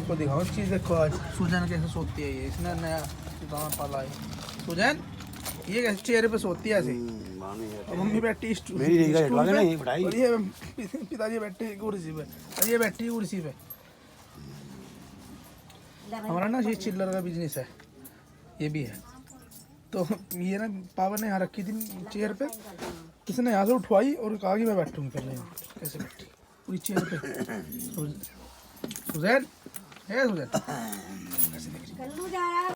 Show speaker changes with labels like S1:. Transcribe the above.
S1: आपको दिखाऊं चीज़। देखो आज सुजन कैसे सोती है, ये इसने नया गाँव पाला है। सुजन ये कैसे चेहरे पे सोती है ऐसे, और मम्मी बैठी स्टूल पे, और ये पिताजी बैठे कुर्सी पे, और ये बैठी कुर्सी पे। हमारा ना ये चिल्लर का बिजनेस है, ये भी है। तो ये ना पापा ने यहाँ रखी थी चेयर पे, किसने यहाँ से उठवाई और कहा कि मैं बैठूंगी पहले यहाँ। कैसे बैठी पूरी चेयर पे। सुजैन है सुजैन।